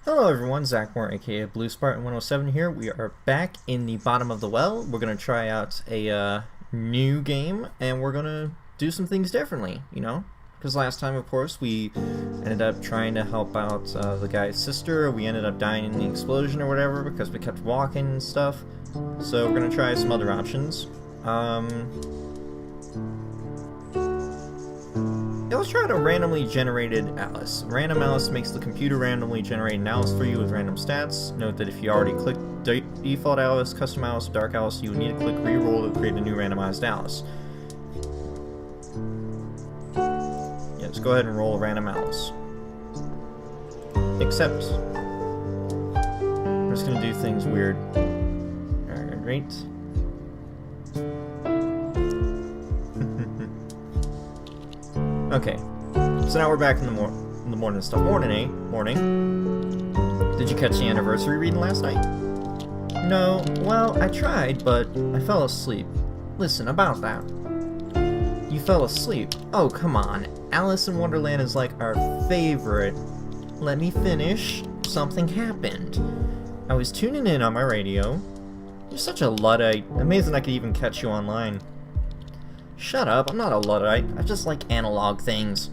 Hello everyone, Zach Moore aka Blue Spartan 107 here. We are back in the bottom of the well. We're going to try out a new game and we're going to do some things differently, you know? Because last time, of course, we ended up trying to help out the guy's sister. We ended up dying in the explosion or whatever because we kept walking and stuff. So we're going to try some other options. Yeah, let's try out a randomly generated Alice. Random Alice makes the computer randomly generate an Alice for you with random stats. Note that if you already clicked default Alice, custom Alice, dark Alice, you will need to click reroll to create a new randomized Alice. Yeah, just go ahead and roll a random Alice. Except, I'm just gonna do things weird. Alright. Okay, so now we're back in the morning stuff. Morning, eh? Morning. Did you catch the anniversary reading last night? No, well, I tried, but I fell asleep. Listen, about that. You fell asleep? Oh, come on. Alice in Wonderland is like our favorite. Let me finish. Something happened. I was tuning in on my radio. You're such a Luddite. Amazing I could even catch you online. Shut up, I'm not a Luddite. I just like analog things.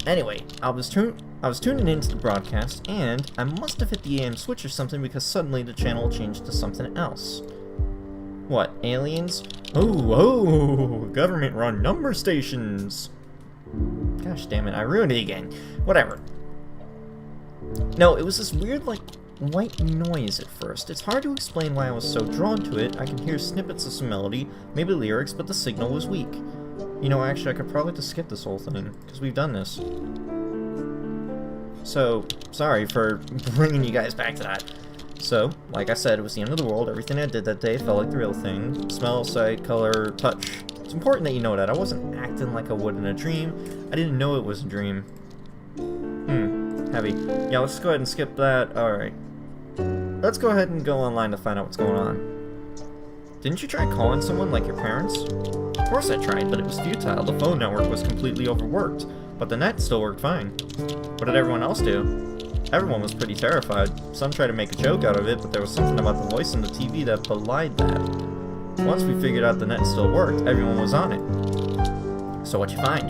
Anyway, I was tuning into the broadcast, and I must have hit the AM switch or something because suddenly the channel changed to something else. What, aliens? Oh, government-run number stations! Gosh damn it, I ruined it again. Whatever. No, it was this weird, like, white noise at first. It's hard to explain why I was so drawn to it. I can hear snippets of some melody, maybe lyrics, but the signal was weak. You know, actually, I could probably just skip this whole thing, because we've done this. So, sorry for bringing you guys back to that. So, like I said, it was the end of the world. Everything I did that day felt like the real thing. Smell, sight, color, touch. It's important that you know that. I wasn't acting like I would in a dream. I didn't know it was a dream. Heavy. Yeah, let's go ahead and skip that. Alright. Let's go ahead and go online to find out what's going on. Didn't you try calling someone like your parents? Of course I tried, but it was futile. The phone network was completely overworked, but the net still worked fine. What did everyone else do? Everyone was pretty terrified. Some tried to make a joke out of it, but there was something about the voice on the TV that belied that. Once we figured out the net still worked, everyone was on it. So what'd you find?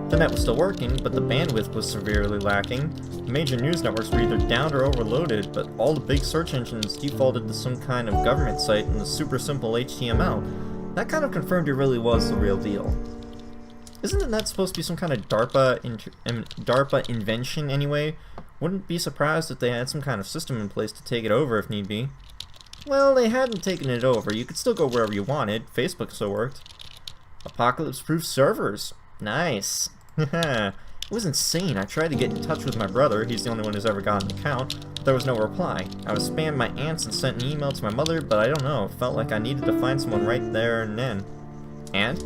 The net was still working, but the bandwidth was severely lacking. The major news networks were either down or overloaded, but all the big search engines defaulted to some kind of government site in the super simple HTML. That kind of confirmed it really was the real deal. Isn't the net supposed to be some kind of DARPA invention anyway? Wouldn't be surprised if they had some kind of system in place to take it over if need be. Well, they hadn't taken it over. You could still go wherever you wanted. Facebook still worked. Apocalypse-proof servers. Nice. It was insane. I tried to get in touch with my brother. He's the only one who's ever gotten an account. But there was no reply. I was spammed my aunts and sent an email to my mother, but I don't know. It felt like I needed to find someone right there and then. And?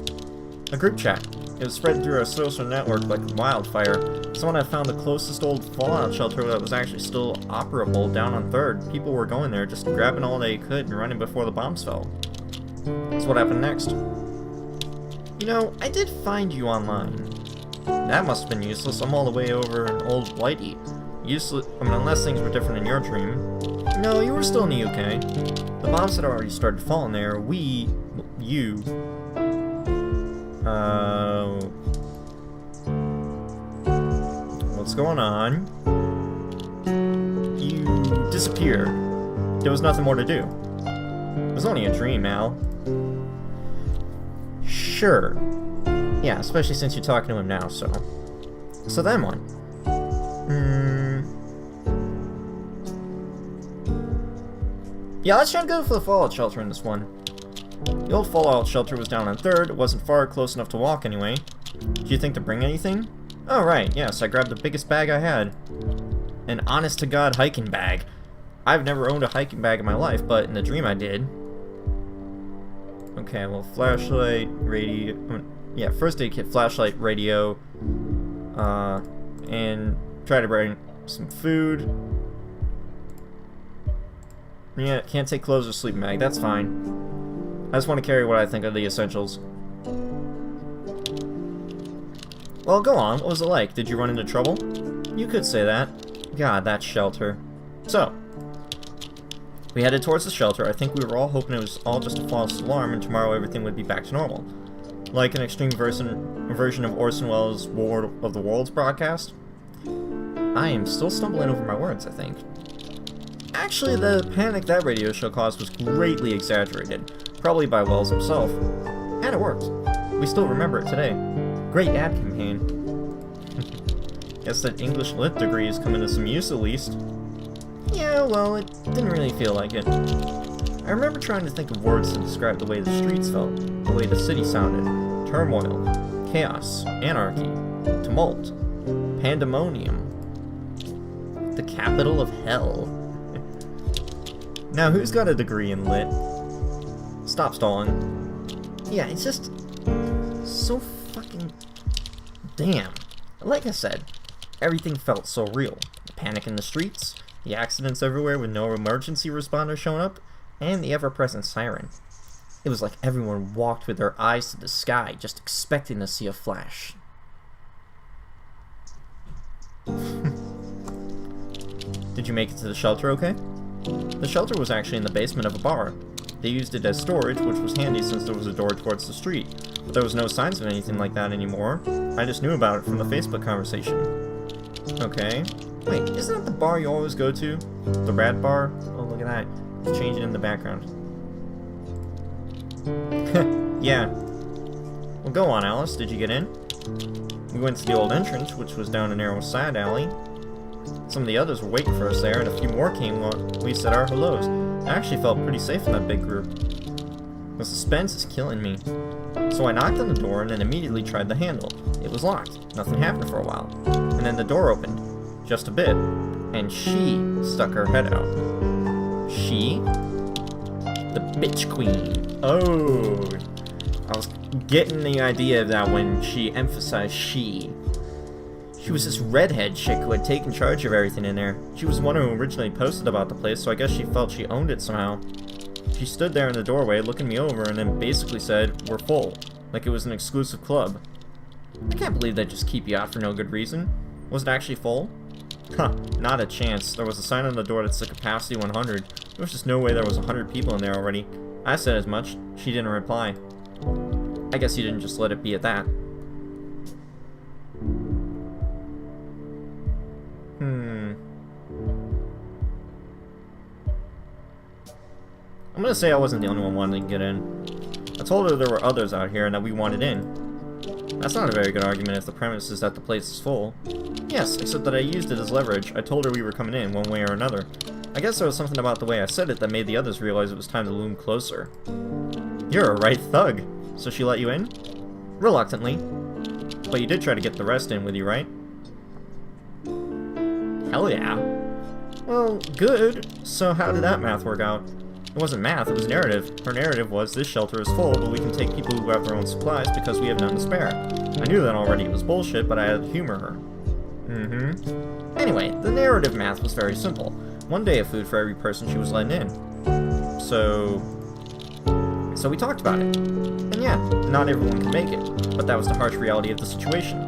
A group chat. It was spread through our social network like wildfire. Someone had found the closest old fallout shelter that was actually still operable down on 3rd. People were going there, just grabbing all they could and running before the bombs fell. So what happened next? You know, I did find you online. That must have been useless. I'm all the way over in Old Blighty. Useless, I mean, unless things were different in your dream. No, you were still in the UK. The bombs had already started falling there. What's going on? You disappeared. There was nothing more to do. It was only a dream, Al. Sure. Yeah, especially since you're talking to him now, so... So then what? Yeah, let's try and go for the fallout shelter in this one. The old fallout shelter was down on 3rd. It wasn't far close enough to walk anyway. Do you think to bring anything? Oh, right, yes, I grabbed the biggest bag I had. An honest-to-God hiking bag. I've never owned a hiking bag in my life, but in the dream I did. Okay, well, flashlight, radio... Yeah, first aid kit, flashlight, radio, and try to bring some food. Yeah, can't take clothes or sleeping bag, that's fine. I just want to carry what I think are the essentials. Well, go on, what was it like? Did you run into trouble? You could say that. God, that shelter. So, we headed towards the shelter. I think we were all hoping it was all just a false alarm and tomorrow everything would be back to normal. Like an extreme version of Orson Welles' War of the Worlds broadcast. I am still stumbling over my words, I think. Actually, the panic that radio show caused was greatly exaggerated, probably by Welles himself. And it worked. We still remember it today. Great ad campaign. Guess that English Lit degree is coming to some use at least. Yeah, well, it didn't really feel like it. I remember trying to think of words to describe the way the streets felt, the way the city sounded. Turmoil, chaos, anarchy, tumult, pandemonium. The capital of hell. Now, who's got a degree in Lit? Stop stalling. Yeah, it's just so fucking... Damn. Like I said, everything felt so real. The panic in the streets, the accidents everywhere with no emergency responders showing up, and the ever-present siren. It was like everyone walked with their eyes to the sky, just expecting to see a flash. Did you make it to the shelter okay? The shelter was actually in the basement of a bar. They used it as storage, which was handy since there was a door towards the street. But there was no signs of anything like that anymore. I just knew about it from the Facebook conversation. Okay. Wait, isn't that the bar you always go to? The Rat Bar? Oh, look at that. It's changing in the background. Yeah. Well, go on, Alice. Did you get in? We went to the old entrance, which was down a narrow side alley. Some of the others were waiting for us there, and a few more came while we said our hellos. I actually felt pretty safe in that big group. The suspense is killing me. So I knocked on the door and then immediately tried the handle. It was locked. Nothing happened for a while. And then the door opened. Just a bit. And she stuck her head out. She? The bitch queen. Oh. I was getting the idea of that when she emphasized she. She was this redhead chick who had taken charge of everything in there. She was the one who originally posted about the place, so I guess she felt she owned it somehow. She stood there in the doorway looking me over and then basically said, "We're full," like it was an exclusive club. I can't believe they just keep you out for no good reason. Was it actually full? Huh, not a chance. There was a sign on the door that said capacity 100. There was just no way there was 100 people in there already. I said as much. She didn't reply. I guess you didn't just let it be at that. I'm gonna say I wasn't the only one wanting to get in. I told her there were others out here and that we wanted in. That's not a very good argument if the premise is that the place is full. Yes, except that I used it as leverage. I told her we were coming in one way or another. I guess there was something about the way I said it that made the others realize it was time to loom closer. You're a right thug. So she let you in? Reluctantly. But you did try to get the rest in with you, right? Hell yeah. Well, good. So how did that math work out? It wasn't math, it was narrative. Her narrative was, this shelter is full, but we can take people who have their own supplies because we have none to spare. I knew that already, it was bullshit, but I had to humor her. Anyway, the narrative math was very simple. 1 day of food for every person she was letting in. So we talked about it. And yeah, not everyone can make it, but that was the harsh reality of the situation.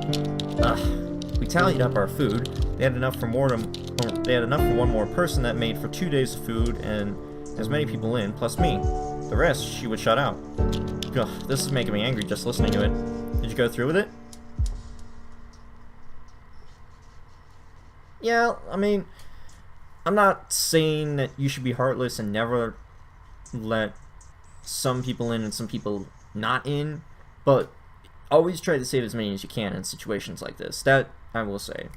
Ugh. We tallied up our food. They had enough for one more person that made for 2 days of food and as many people in, plus me. The rest, she would shut out. Ugh, this is making me angry just listening to it. Did you go through with it? Yeah, I mean, I'm not saying that you should be heartless and never let some people in and some people not in, but always try to save as many as you can in situations like this. That, I will say.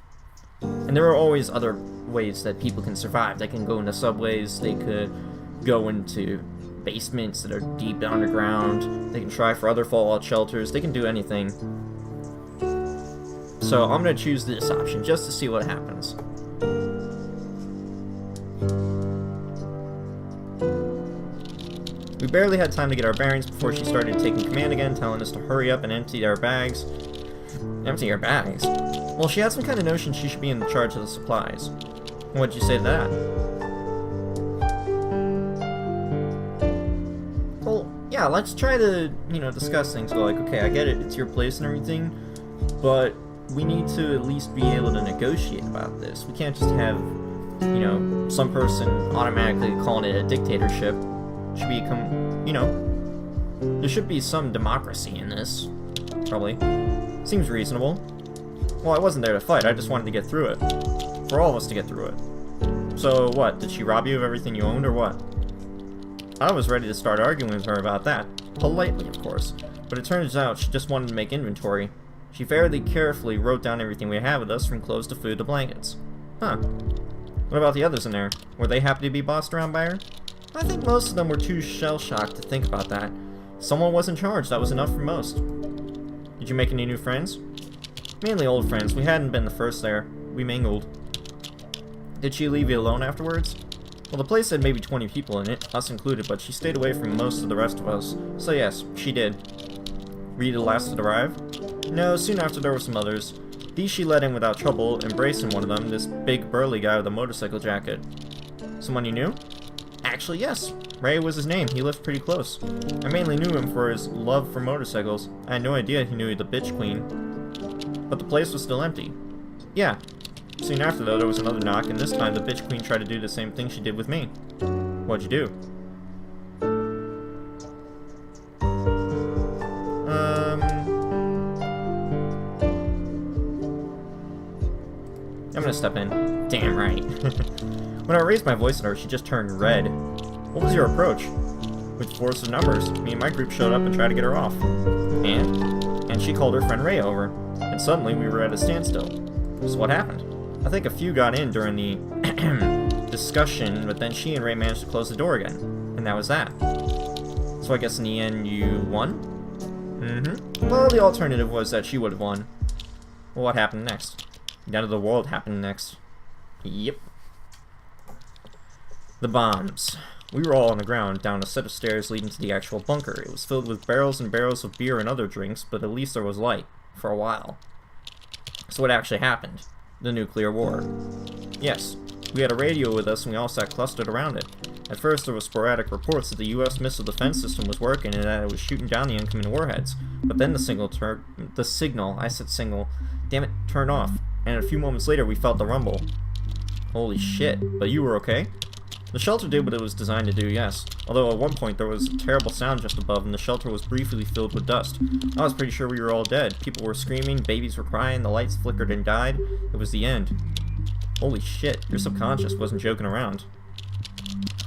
And there are always other ways that people can survive. They can go into subways, they could go into basements that are deep underground, they can try for other fallout shelters, they can do anything. So I'm going to choose this option just to see what happens. We barely had time to get our bearings before she started taking command again, telling us to hurry up and empty our bags. Empty our bags? Well, she had some kind of notion she should be in charge of the supplies. What'd you say to that? Well, yeah, let's try to, discuss things. Go like, okay, I get it, it's your place and everything, but we need to at least be able to negotiate about this. We can't just have you know, some person automatically calling it a dictatorship should become, you know, there should be some democracy in this, probably. Seems reasonable. Well, I wasn't there to fight, I just wanted to get through it. For all of us to get through it. So, what, did she rob you of everything you owned, or what? I was ready to start arguing with her about that. Politely, of course. But it turns out she just wanted to make inventory. She fairly carefully wrote down everything we had with us, from clothes to food to blankets. Huh. What about the others in there? Were they happy to be bossed around by her? I think most of them were too shell-shocked to think about that. Someone was in charge, that was enough for most. Did you make any new friends? Mainly old friends, we hadn't been the first there. We mingled. Did she leave you alone afterwards? Well, the place had maybe 20 people in it, us included, but she stayed away from most of the rest of us. So yes, she did. Were you the last to arrive? No, soon after there were some others. These she let in without trouble, embracing one of them, this big burly guy with a motorcycle jacket. Someone you knew? Actually, yes. Ray was his name, he lived pretty close. I mainly knew him for his love for motorcycles. I had no idea he knew the bitch queen. But the place was still empty. Yeah. Soon after, though, there was another knock, and this time the bitch queen tried to do the same thing she did with me. What'd you do? I'm gonna step in. Damn right. When I raised my voice at her, she just turned red. What was your approach? With force of numbers, me and my group showed up and tried to get her off. And she called her friend Ray over. And suddenly we were at a standstill. So what happened? I think a few got in during the discussion, but then she and Ray managed to close the door again. And that was that. So I guess in the end you won? Mm-hmm. Well, the alternative was that she would have won. Well, what happened next? The end of the world happened next. Yep. The bombs. We were all on the ground, down a set of stairs leading to the actual bunker. It was filled with barrels and barrels of beer and other drinks, but at least there was light. For a while. So what actually happened? The nuclear war. Yes, we had a radio with us and we all sat clustered around it. At first there were sporadic reports that the US missile defense system was working and that it was shooting down the incoming warheads. But then the signal, damn it, turned off. And a few moments later we felt the rumble. Holy shit, but you were okay? The shelter did what it was designed to do, yes. Although at one point there was a terrible sound just above and the shelter was briefly filled with dust. I was pretty sure we were all dead. People were screaming, babies were crying, the lights flickered and died. It was the end. Holy shit, your subconscious wasn't joking around.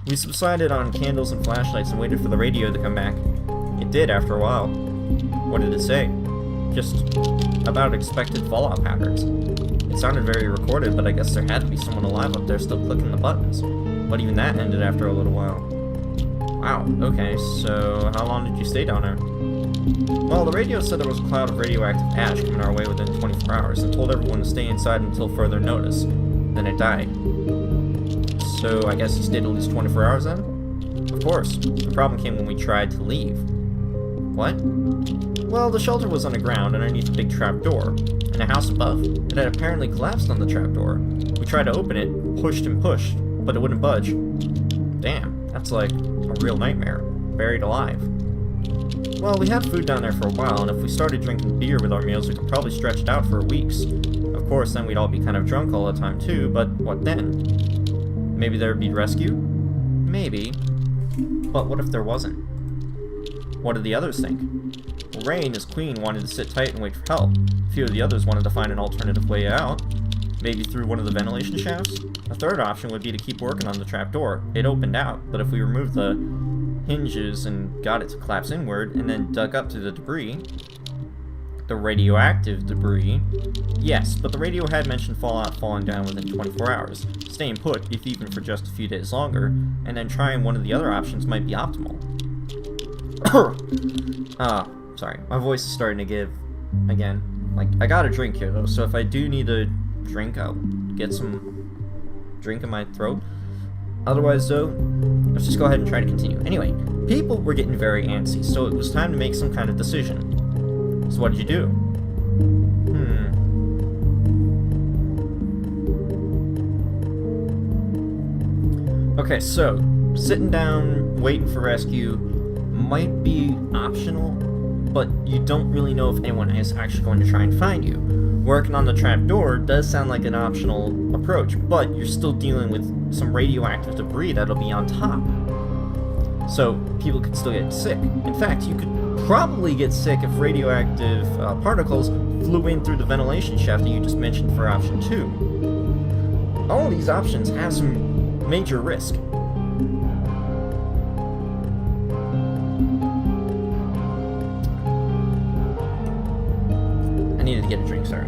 We subsided on candles and flashlights and waited for the radio to come back. It did after a while. What did it say? Just about expected fallout patterns. It sounded very recorded, but I guess there had to be someone alive up there still clicking the buttons. But even that ended after a little while. Wow, okay, so how long did you stay down there? Well, the radio said there was a cloud of radioactive ash coming our way within 24 hours and told everyone to stay inside until further notice. Then it died. So I guess you stayed at least 24 hours then? Of course. The problem came when we tried to leave. What? Well, the shelter was underground underneath a big trap door. In a house above, it had apparently collapsed on the trap door. We tried to open it, pushed and pushed, but it wouldn't budge. Damn, that's like a real nightmare. Buried alive. Well, we had food down there for a while, and if we started drinking beer with our meals, we could probably stretch it out for weeks. Of course, then we'd all be kind of drunk all the time too, but what then? Maybe there'd be rescue? Maybe. But what if there wasn't? What did the others think? Well, Ray and his queen wanted to sit tight and wait for help. A few of the others wanted to find an alternative way out. Maybe through one of the ventilation shafts? A third option would be to keep working on the trapdoor. It opened out, but if we removed the hinges and got it to collapse inward, and then dug up to the debris, the radioactive debris, yes, but the radio had mentioned fallout falling down within 24 hours. Staying put, if even for just a few days longer, and then trying one of the other options might be optimal. Sorry, my voice is starting to give again. Like, I got a drink here though, so if I do need a drink, I'll get some drink in my throat. Otherwise though, let's just go ahead and try to continue. Anyway, people were getting very antsy, so it was time to make some kind of decision. So what did you do? Okay, so sitting down, waiting for rescue might be optional, but you don't really know if anyone is actually going to try and find you. Working on the trapdoor does sound like an optional approach, but you're still dealing with some radioactive debris that'll be on top. So people could still get sick. In fact, you could probably get sick if radioactive particles flew in through the ventilation shaft that you just mentioned for option 2. All of these options have some major risk. I needed to get a drink, sorry.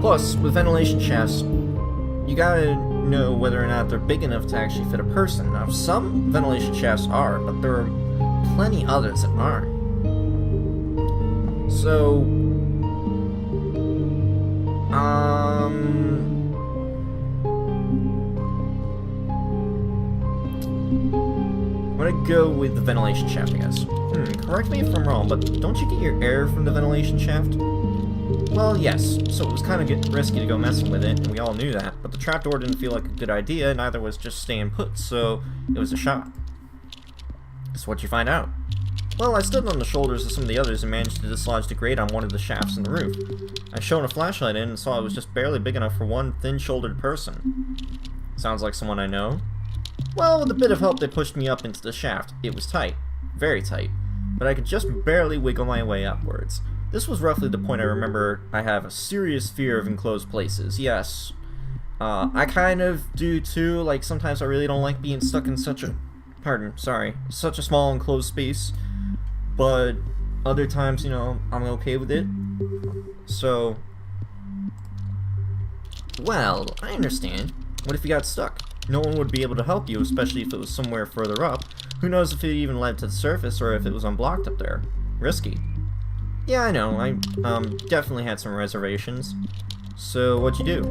Plus, with ventilation shafts, you gotta know whether or not they're big enough to actually fit a person. Now, some ventilation shafts are, but there are plenty others that aren't. So, I'm gonna go with the ventilation shaft, I guess. Correct me if I'm wrong, but don't you get your air from the ventilation shaft? Well, yes, so it was kind of risky to go messing with it, and we all knew that, but the trapdoor didn't feel like a good idea, neither was just staying put, so it was a shot. That's what you find out. Well, I stood on the shoulders of some of the others and managed to dislodge the grate on one of the shafts in the roof. I shone a flashlight in and saw it was just barely big enough for one thin-shouldered person. Sounds like someone I know? Well, with a bit of help they pushed me up into the shaft. It was tight. Very tight. But I could just barely wiggle my way upwards. This was roughly the point I remember I have a serious fear of enclosed places. Yes. I kind of do too. Like, sometimes I really don't like being stuck in such a small enclosed space. But other times, you know, I'm okay with it. So, well, I understand. What if you got stuck? No one would be able to help you, especially if it was somewhere further up. Who knows if it even led to the surface or if it was unblocked up there. Risky. Yeah, I know. I definitely had some reservations. So, what'd you do?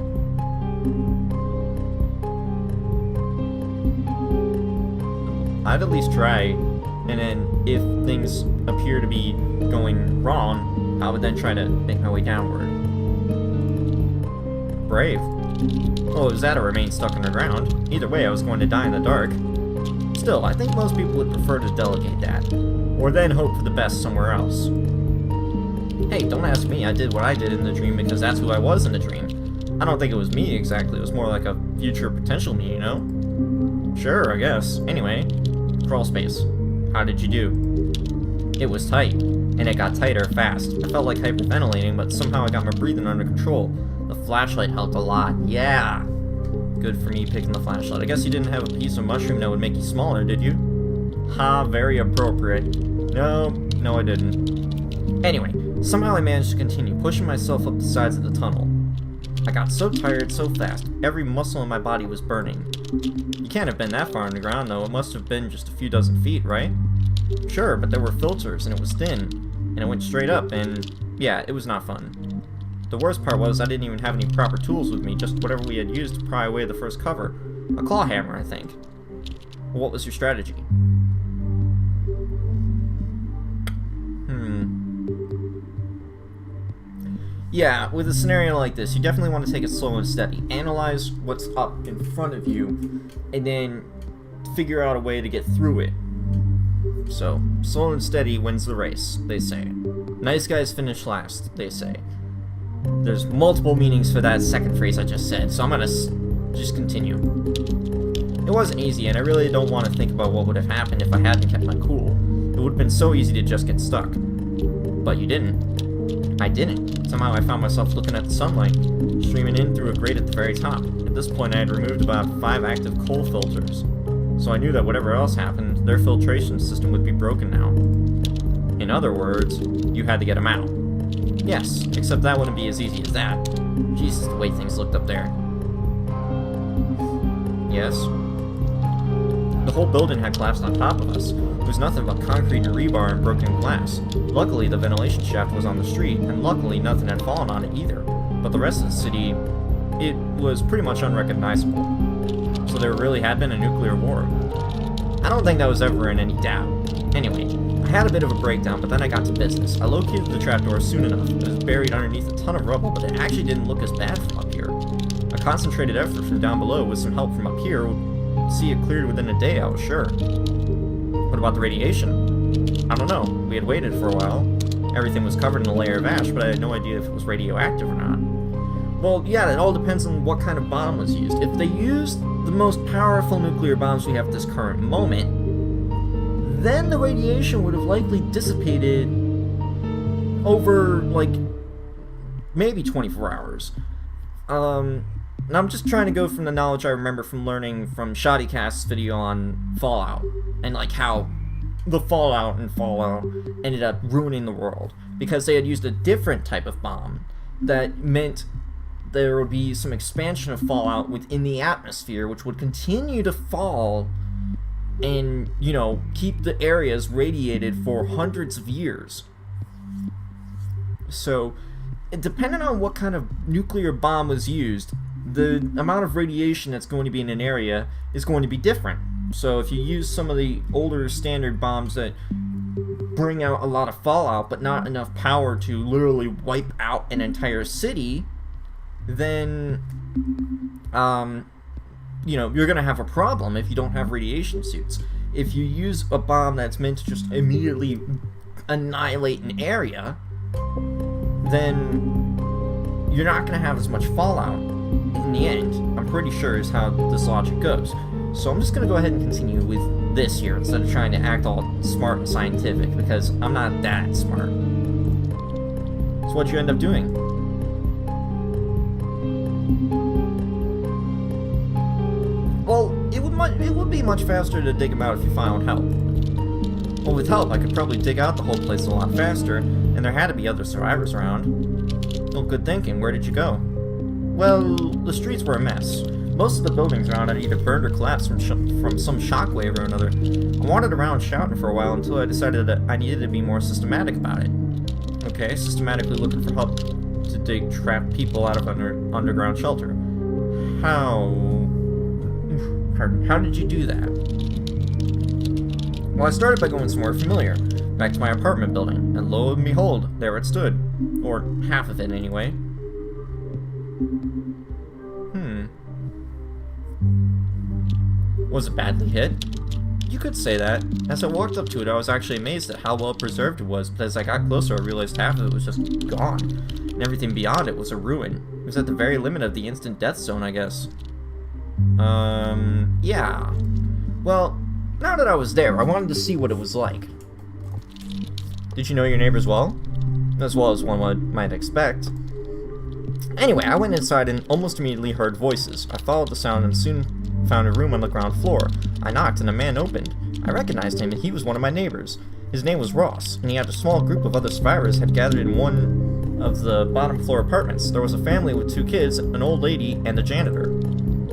I'd at least try, and then if things appear to be going wrong, I would then try to make my way downward. Brave. Oh, it was that or remain stuck underground. Either way, I was going to die in the dark. Still, I think most people would prefer to delegate that, or then hope for the best somewhere else. Hey, don't ask me. I did what I did in the dream because that's who I was in the dream. I don't think it was me exactly. It was more like a future potential me, you know? Sure, I guess. Anyway, crawl space. How did you do? It was tight, and it got tighter fast. I felt like hyperventilating, but somehow I got my breathing under control. The flashlight helped a lot. Yeah! Good for me picking the flashlight. I guess you didn't have a piece of mushroom that would make you smaller, did you? Ha, very appropriate. No, I didn't. Anyway, somehow I managed to continue, pushing myself up the sides of the tunnel. I got so tired so fast, every muscle in my body was burning. You can't have been that far underground, though. It must have been just a few dozen feet, right? Sure, but there were filters, and it was thin, and it went straight up, and yeah, it was not fun. The worst part was I didn't even have any proper tools with me, just whatever we had used to pry away the first cover. A claw hammer, I think. Well, what was your strategy? Yeah, with a scenario like this, you definitely want to take it slow and steady. Analyze what's up in front of you, and then figure out a way to get through it. So, slow and steady wins the race, they say. Nice guys finish last, they say. There's multiple meanings for that second phrase I just said, so I'm gonna just continue. It wasn't easy, and I really don't want to think about what would have happened if I hadn't kept my cool. It would have been so easy to just get stuck. But you didn't. I didn't. Somehow I found myself looking at the sunlight, streaming in through a grate at the very top. At this point I had removed about 5 active coal filters, so I knew that whatever else happened, their filtration system would be broken now. In other words, you had to get them out. Yes, except that wouldn't be as easy as that. Jesus, the way things looked up there. Yes? The whole building had collapsed on top of us. It was nothing but concrete and rebar and broken glass. Luckily, the ventilation shaft was on the street, and luckily nothing had fallen on it either. But the rest of the city, it was pretty much unrecognizable. So there really had been a nuclear war. I don't think that was ever in any doubt. Anyway, I had a bit of a breakdown, but then I got to business. I located the trapdoor soon enough. It was buried underneath a ton of rubble, but it actually didn't look as bad from up here. A concentrated effort from down below with some help from up here would see it cleared within a day, I was sure. What about the radiation? I don't know. We had waited for a while, everything was covered in a layer of ash, but I had no idea if it was radioactive or not. Well, yeah, it all depends on what kind of bomb was used. If they used the most powerful nuclear bombs we have at this current moment, then the radiation would have likely dissipated over, like, maybe 24 hours. And I'm just trying to go from the knowledge I remember from learning from Shoddycast's video on Fallout, and, like, how the Fallout in Fallout ended up ruining the world, because they had used a different type of bomb that meant there would be some expansion of fallout within the atmosphere, which would continue to fall and, you know, keep the areas radiated for hundreds of years. So, depending on what kind of nuclear bomb was used, the amount of radiation that's going to be in an area is going to be different. So if you use some of the older standard bombs that bring out a lot of fallout but not enough power to literally wipe out an entire city, then, you know, you're going to have a problem if you don't have radiation suits. If you use a bomb that's meant to just immediately annihilate an area, then you're not going to have as much fallout in the end. I'm pretty sure is how this logic goes. So I'm just going to go ahead and continue with this here instead of trying to act all smart and scientific, because I'm not that smart. So what'd you end up doing? Well, it would be much faster to dig them out if you found help. Well, with help, I could probably dig out the whole place a lot faster, and there had to be other survivors around. Well, good thinking. Where did you go? Well, the streets were a mess. Most of the buildings around had either burned or collapsed from some shockwave or another. I wandered around shouting for a while until I decided that I needed to be more systematic about it. Okay, systematically looking for help to dig trapped people out of underground shelter. How did you do that? Well, I started by going somewhere familiar, back to my apartment building, and lo and behold, there it stood. Or half of it, anyway. Was it badly hit? You could say that. As I walked up to it, I was actually amazed at how well preserved it was, but as I got closer, I realized half of it was just gone, and everything beyond it was a ruin. It was at the very limit of the instant death zone, I guess. Yeah. Well, now that I was there, I wanted to see what it was like. Did you know your neighbors well? As well as one might expect. Anyway, I went inside and almost immediately heard voices. I followed the sound and soon found a room on the ground floor. I knocked and a man opened. I recognized him and he was one of my neighbors. His name was Ross, and he had a small group of other survivors had gathered in one of the bottom floor apartments. There was a family with 2 kids, an old lady, and a janitor.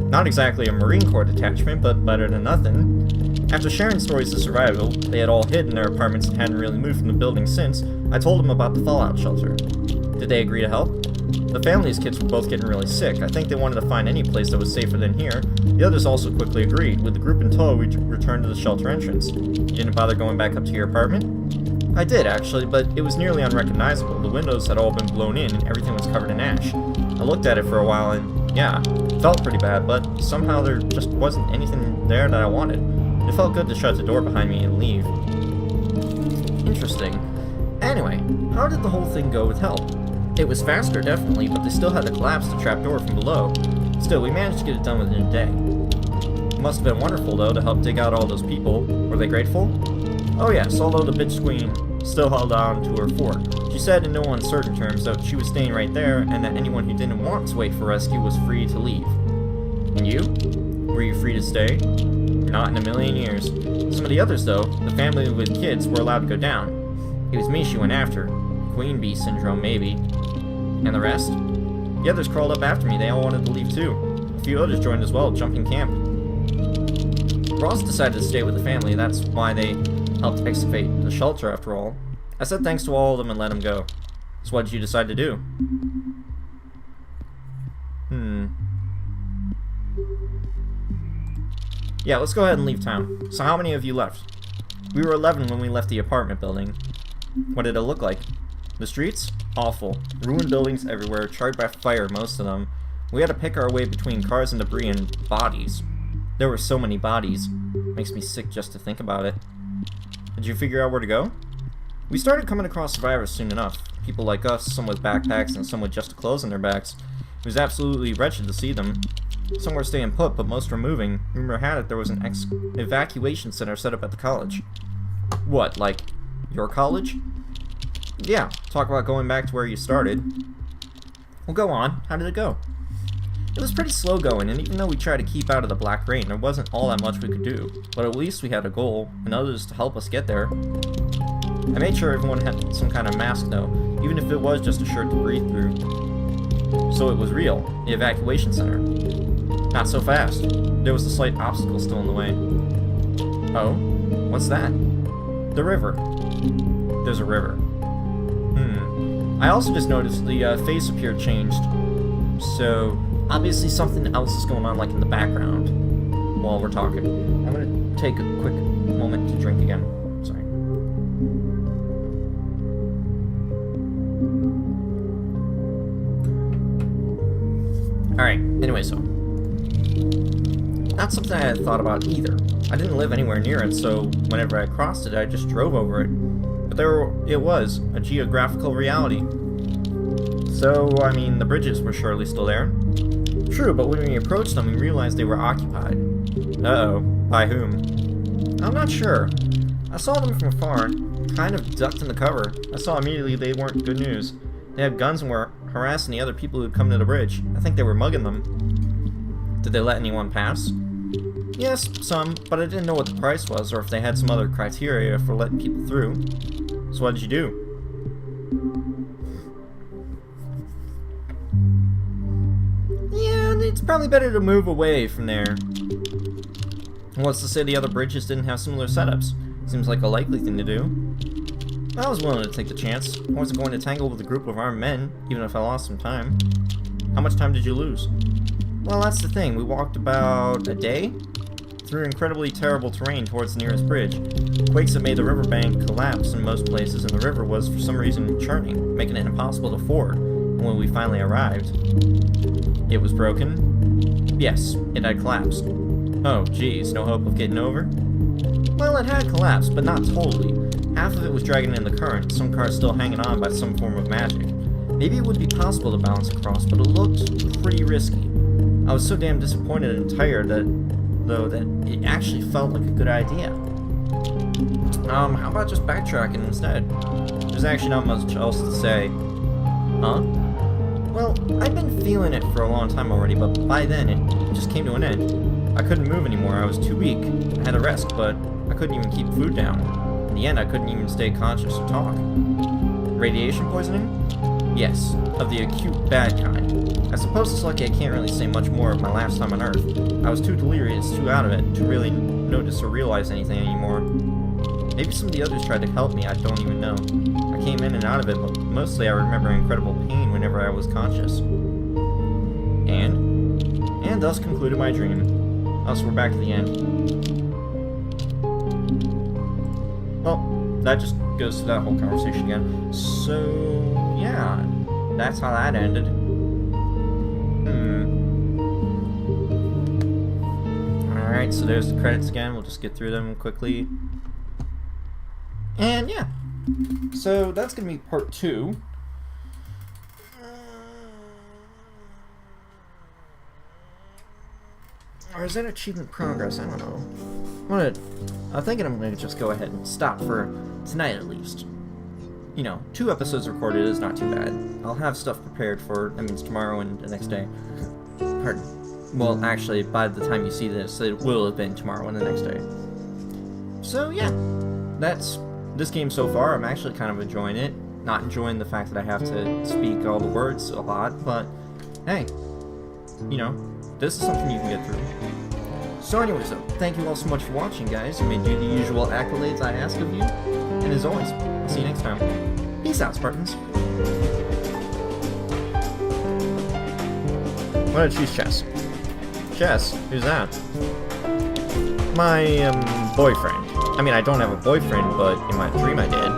Not exactly a Marine Corps detachment, but better than nothing. After sharing stories of survival, they had all hid in their apartments and hadn't really moved from the building since, I told them about the fallout shelter. Did they agree to help? The family's kids were both getting really sick. I think they wanted to find any place that was safer than here. The others also quickly agreed. With the group in tow, we returned to the shelter entrance. You didn't bother going back up to your apartment? I did, actually, but it was nearly unrecognizable. The windows had all been blown in, and everything was covered in ash. I looked at it for a while, and yeah, it felt pretty bad, but somehow there just wasn't anything there that I wanted. It felt good to shut the door behind me and leave. Interesting. Anyway, how did the whole thing go with help? It was faster, definitely, but they still had to collapse the trapdoor from below. Still, we managed to get it done within a day. It must have been wonderful, though, to help dig out all those people. Were they grateful? Oh yes, although the bitch queen still held on to her fort. She said in no uncertain terms that she was staying right there, and that anyone who didn't want to wait for rescue was free to leave. And you? Were you free to stay? Not in a million years. Some of the others, though, the family with kids, were allowed to go down. It was me she went after. Queen bee syndrome, maybe. And the rest? The others crawled up after me. They all wanted to leave too. A few others joined as well, jumping camp. Ross decided to stay with the family. That's why they helped excavate the shelter, after all. I said thanks to all of them and let them go. So what did you decide to do? Yeah, let's go ahead and leave town. So how many of you left? We were 11 when we left the apartment building. What did it look like? The streets? Awful. Ruined buildings everywhere, charred by fire, most of them. We had to pick our way between cars and debris and bodies. There were so many bodies. Makes me sick just to think about it. Did you figure out where to go? We started coming across survivors soon enough. People like us, some with backpacks and some with just clothes on their backs. It was absolutely wretched to see them. Some were staying put, but most were moving. Rumor had it there was an evacuation center set up at the college. What, like your college? Yeah, talk about going back to where you started. Well, go on. How did it go? It was pretty slow going, and even though we tried to keep out of the black rain, there wasn't all that much we could do. But at least we had a goal, and others to help us get there. I made sure everyone had some kind of mask, though, even if it was just a shirt to breathe through. So it was real, the evacuation center. Not so fast. There was a slight obstacle still in the way. Oh? What's that? The river. There's a river. I also just noticed the face appear changed. So, obviously something else is going on, like in the background, while we're talking. I'm gonna take a quick moment to drink again. Sorry. Alright, anyway, so. Not something I had thought about either. I didn't live anywhere near it, so whenever I crossed it, I just drove over it. But it was, a geographical reality. So, I mean, the bridges were surely still there. True, but when we approached them, we realized they were occupied. Uh-oh. By whom? I'm not sure. I saw them from afar, kind of ducked in the cover. I saw immediately they weren't good news. They had guns and were harassing the other people who had come to the bridge. I think they were mugging them. Did they let anyone pass? Yes, some, but I didn't know what the price was or if they had some other criteria for letting people through. So what did you do? Yeah, it's probably better to move away from there. What's to say the other bridges didn't have similar setups? Seems like a likely thing to do. I was willing to take the chance. I wasn't going to tangle with a group of armed men, even if I lost some time. How much time did you lose? Well, that's the thing. We walked about a day through incredibly terrible terrain towards the nearest bridge. Quakes that made the riverbank collapse in most places, and the river was, for some reason, churning, making it impossible to ford. And when we finally arrived, it was broken? Yes, it had collapsed. Oh, geez, no hope of getting over? Well, it had collapsed, but not totally. Half of it was dragging in the current, some cars still hanging on by some form of magic. Maybe it would be possible to balance across, but it looked pretty risky. I was so damn disappointed and tired that it actually felt like a good idea. How about just backtracking instead? There's actually not much else to say. Huh? Well, I've been feeling it for a long time already, but by then it just came to an end. I couldn't move anymore, I was too weak. I had to rest, but I couldn't even keep food down. In the end, I couldn't even stay conscious or talk. Radiation poisoning? Yes, of the acute bad kind. I suppose it's lucky I can't really say much more of my last time on Earth. I was too delirious, too out of it, to really notice or realize anything anymore. Maybe some of the others tried to help me, I don't even know. I came in and out of it, but mostly I remember incredible pain whenever I was conscious. And thus concluded my dream. Thus we're back to the end. Well, that just goes to that whole conversation again. So, yeah, that's how that ended. Alright, so there's the credits again. We'll just get through them quickly. And yeah, so that's going to be part 2. Or is that achievement progress? I don't know. I'm thinking I'm going to just go ahead and stop for tonight at least. You know, 2 episodes recorded is not too bad. I'll have stuff prepared for, that means tomorrow and the next day. Pardon. Well, actually, by the time you see this, it will have been tomorrow and the next day. So, yeah. That's this game so far. I'm actually kind of enjoying it. Not enjoying the fact that I have to speak all the words a lot, but hey, you know, this is something you can get through. So anyways, though, thank you all so much for watching, guys. You may do the usual accolades I ask of you. And as always, I'll see you next time. Peace out, Spartans. I'm gonna choose chess. Chess? Who's that? My, boyfriend. I mean, I don't have a boyfriend, but in my dream I did.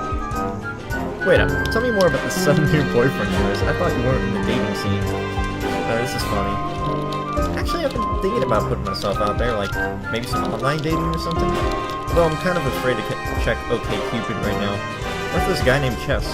Wait up, tell me more about the sudden new boyfriend of yours. I thought you weren't in the dating scene. This is funny. Actually, I've been thinking about putting myself out there, like, maybe some online dating or something. Though I'm kind of afraid to check OkCupid right now. What's this guy named Chess?